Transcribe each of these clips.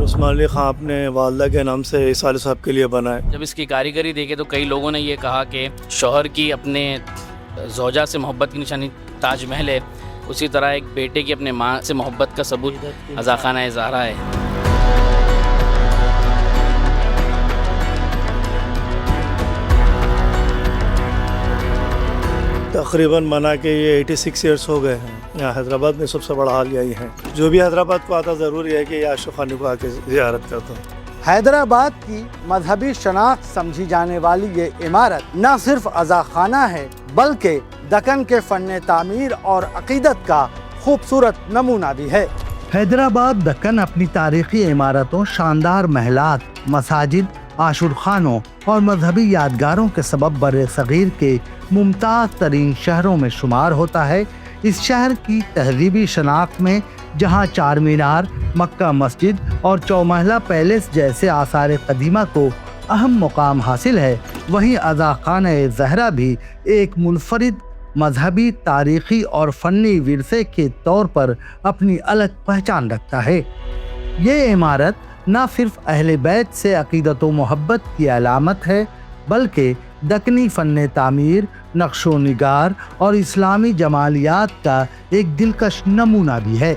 عثمان علی خان اپنے والدہ کے نام سے عیسیٰ علیہ صاحب کے لیے بنائے. جب اس کی کاریگری دیکھے تو کئی لوگوں نے یہ کہا کہ شوہر کی اپنے زوجہ سے محبت کی نشانی تاج محل ہے، اسی طرح ایک بیٹے کی اپنے ماں سے محبت کا ثبوت عزاخانہ زہرا ہے. تقریباً منا کے یہ 86 ایئرس ہو گئے ہیں. یہاں حیدرآباد میں سب سے بڑا حال یہی ہے. جو بھی حیدرآباد کو آتا ضروری ہے کہ یہ عاشق خانی کو آ کے زیارت کرتا ہوں. حیدرآباد کی مذہبی شناخت سمجھی جانے والی یہ عمارت نہ صرف عزاخانہ ہے بلکہ دکن کے فن تعمیر اور عقیدت کا خوبصورت نمونہ بھی ہے. حیدرآباد دکن اپنی تاریخی عمارتوں، شاندار محلات، مساجد، عاشور خانوں اور مذہبی یادگاروں کے سبب بر صغیر کے ممتاز ترین شہروں میں شمار ہوتا ہے. اس شہر کی تہذیبی شناخت میں جہاں چار مینار، مکہ مسجد اور چومحلہ پیلیس جیسے آثار قدیمہ کو اہم مقام حاصل ہے، وہیں عزاخانہ زہرا بھی ایک منفرد مذہبی، تاریخی اور فنی ورثے کے طور پر اپنی الگ پہچان رکھتا ہے. یہ عمارت نہ صرف اہل بیت سے عقیدت و محبت کی علامت ہے بلکہ دکنی فن تعمیر، نقش و نگار اور اسلامی جمالیات کا ایک دلکش نمونہ بھی ہے.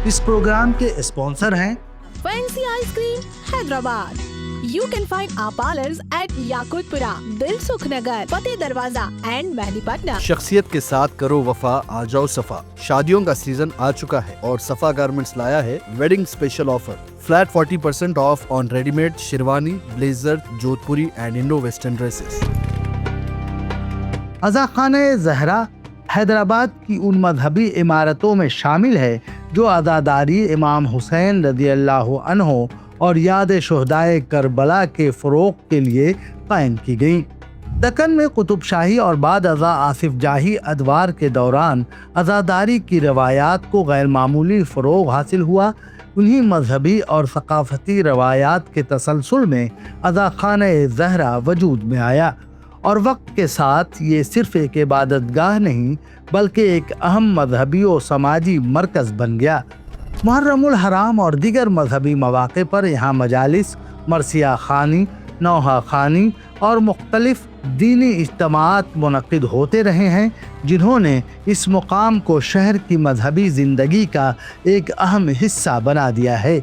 اس پروگرام کے اسپانسر ہیں Fancy Ice Cream, Hyderabad. You can find our parlors at Yakutpura, Dilsukh Nagar, Fateh Darwaza and Mehdipatna. شخصیت کے ساتھ کرو وفا، آ جاؤ صفا. شادیوں کا سیزن آ چکا ہے اور صفا گارمنٹس لایا ہے wedding special offer. Flat 40% off on ready made sherwani, blazer, Jodhpuri and Indo western dresses. Azakhana Zehra Hyderabad کی ان مذہبی عمارتوں میں شامل ہے جو عزاداری امام حسین رضی اللہ عنہ اور یاد شہدائے کربلا کے فروغ کے لیے قائم کی گئیں. دکن میں قطب شاہی اور بعد ازاں آصف جاہی ادوار کے دوران عزاداری کی روایات کو غیر معمولی فروغ حاصل ہوا. انہی مذہبی اور ثقافتی روایات کے تسلسل میں عزاخانہ زہرا وجود میں آیا اور وقت کے ساتھ یہ صرف ایک عبادت گاہ نہیں بلکہ ایک اہم مذہبی و سماجی مرکز بن گیا. محرم الحرام اور دیگر مذہبی مواقع پر یہاں مجالس، مرثیہ خوانی، نوحہ خوانی اور مختلف دینی اجتماعات منعقد ہوتے رہے ہیں جنہوں نے اس مقام کو شہر کی مذہبی زندگی کا ایک اہم حصہ بنا دیا ہے.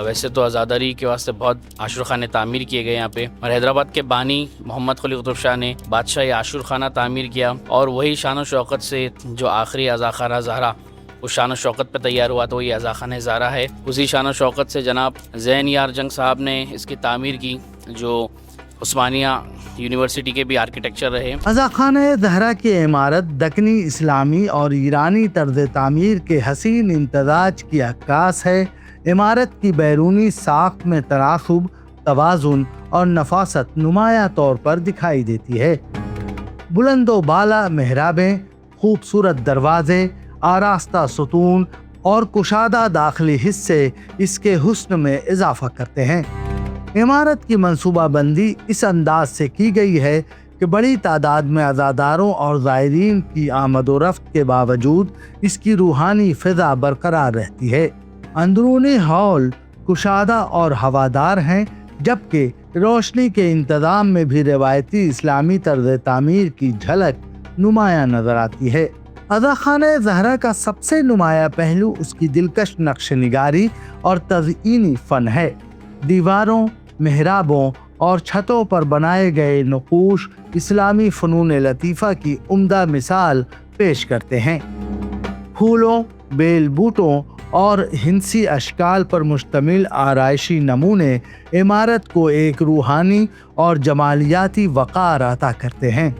ویسے تو عزاداری کے واسطے بہت عاشور خانے تعمیر کیے گئے یہاں پہ، اور حیدرآباد کے بانی محمد قلی قطب شاہ نے بادشاہ عاشور خانہ تعمیر کیا، اور وہی شان و شوکت سے جو آخری عزاخانہ زہرا اس شان و شوکت پہ تیار ہوا تو یہ عزاخانہ زہرا ہے. اسی شان و شوکت سے جناب زین یار جنگ صاحب نے اس کی تعمیر کی جو عثمانیہ یونیورسٹی کے بھی آرکیٹیکچر رہے. عزاخانہ زہرا کی عمارت دکنی، اسلامی اور ایرانی طرز تعمیر کے حسین امتزاج کی عکاس ہے. عمارت کی بیرونی ساخت میں تناسب، توازن اور نفاست نمایاں طور پر دکھائی دیتی ہے. بلند و بالا محرابیں، خوبصورت دروازے، آراستہ ستون اور کشادہ داخلی حصے اس کے حسن میں اضافہ کرتے ہیں. عمارت کی منصوبہ بندی اس انداز سے کی گئی ہے کہ بڑی تعداد میں عزاداروں اور زائرین کی آمد و رفت کے باوجود اس کی روحانی فضا برقرار رہتی ہے. اندرونی ہال کشادہ اور ہوادار ہیں جبکہ روشنی کے انتظام میں بھی روایتی اسلامی طرز تعمیر کی جھلک نمایاں نظر آتی ہے. عزاخانہ زہرا کا سب سے نمایاں پہلو اس کی دلکش نقش نگاری اور تزئینی فن ہے. دیواروں، محرابوں اور چھتوں پر بنائے گئے نقوش اسلامی فنون لطیفہ کی عمدہ مثال پیش کرتے ہیں. پھولوں، بیل بوٹوں اور ہندسی اشکال پر مشتمل آرائشی نمونے عمارت کو ایک روحانی اور جمالیاتی وقار عطا کرتے ہیں.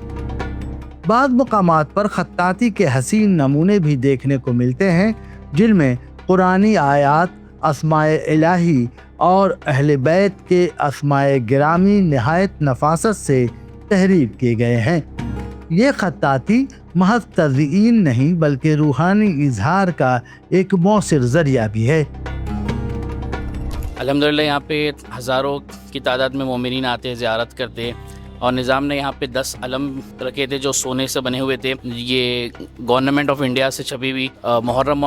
بعض مقامات پر خطاطی کے حسین نمونے بھی دیکھنے کو ملتے ہیں جن میں قرآنی آیات، اسماء الہی اور اہل بیت کے اسماء گرامی نہایت نفاست سے تحریر کیے گئے ہیں. یہ خطاطی محض تزئین نہیں بلکہ روحانی اظہار کا ایک مؤثر ذریعہ بھی ہے. الحمدللہ یہاں پہ ہزاروں کی تعداد میں مومنین آتے ہیں، زیارت کرتے ہیں. اور نظام نے یہاں پہ 10 علم رکھے تھے جو سونے سے بنے ہوئے تھے. یہ گورنمنٹ آف انڈیا سے چھپی ہوئی محرم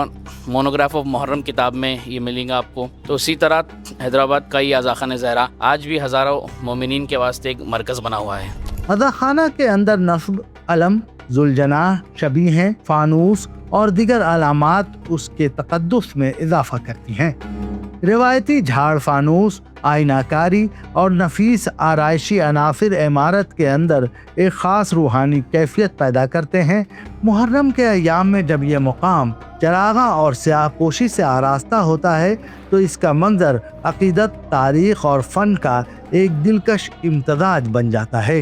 مونوگراف آف محرم کتاب میں یہ ملیں گا آپ کو. تو اسی طرح حیدرآباد کا یہ عزاخانہ زہرا آج بھی ہزاروں مومنین کے واسطے ایک مرکز بنا ہوا ہے. عزاخانہ کے اندر نصب، علم، ذوالجناح، شبیہیں، فانوس اور دیگر علامات اس کے تقدس میں اضافہ کرتی ہیں. روایتی جھاڑ فانوس، آئینہ کاری اور نفیس آرائشی عناصر عمارت کے اندر ایک خاص روحانی کیفیت پیدا کرتے ہیں. محرم کے ایام میں جب یہ مقام چراغاں اور سیاہ پوشی سے آراستہ ہوتا ہے تو اس کا منظر عقیدت، تاریخ اور فن کا ایک دلکش امتزاج بن جاتا ہے.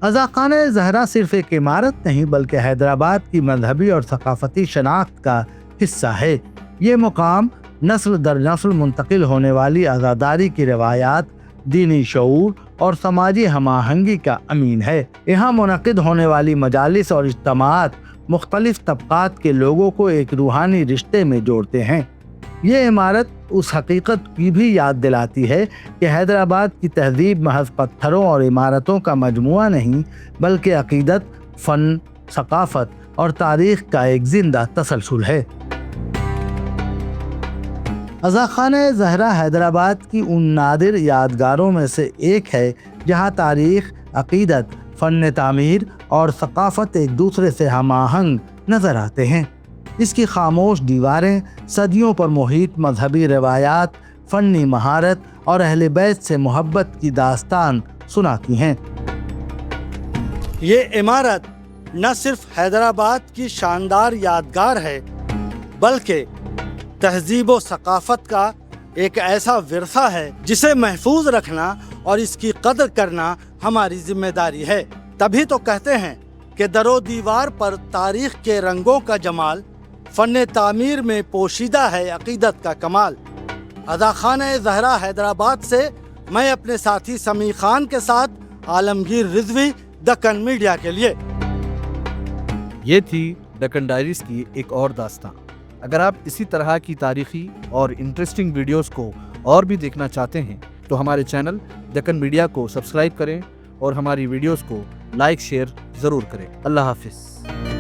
عزاخانہ زہرا صرف ایک عمارت نہیں بلکہ حیدرآباد کی مذہبی اور ثقافتی شناخت کا حصہ ہے. یہ مقام نسل در نسل منتقل ہونے والی عزاداری کی روایات، دینی شعور اور سماجی ہم آہنگی کا امین ہے. یہاں منعقد ہونے والی مجالس اور اجتماعات مختلف طبقات کے لوگوں کو ایک روحانی رشتے میں جوڑتے ہیں. یہ عمارت اس حقیقت کی بھی یاد دلاتی ہے کہ حیدرآباد کی تہذیب محض پتھروں اور عمارتوں کا مجموعہ نہیں بلکہ عقیدت، فن، ثقافت اور تاریخ کا ایک زندہ تسلسل ہے. عزاخانہ زہرا حیدرآباد کی ان نادر یادگاروں میں سے ایک ہے جہاں تاریخ، عقیدت، فن تعمیر اور ثقافت ایک دوسرے سے ہم آہنگ نظر آتے ہیں. اس کی خاموش دیواریں صدیوں پر محیط مذہبی روایات، فنی مہارت اور اہل بیت سے محبت کی داستان سناتی ہیں. یہ عمارت نہ صرف حیدرآباد کی شاندار یادگار ہے بلکہ تہذیب و ثقافت کا ایک ایسا ورثہ ہے جسے محفوظ رکھنا اور اس کی قدر کرنا ہماری ذمہ داری ہے. تبھی تو کہتے ہیں کہ در و دیوار پر تاریخ کے رنگوں کا جمال، فن تعمیر میں پوشیدہ ہے عقیدت کا کمال. عزاخانہ زہرا حیدرآباد سے میں اپنے ساتھی سمیع خان کے ساتھ عالمگیر رضوی، دکن میڈیا کے لیے. یہ تھی دکن ڈائریز کی ایک اور داستان. اگر آپ اسی طرح کی تاریخی اور انٹرسٹنگ ویڈیوز کو اور بھی دیکھنا چاہتے ہیں تو ہمارے چینل دکن میڈیا کو سبسکرائب کریں اور ہماری ویڈیوز کو لائک شیئر ضرور کریں. اللہ حافظ.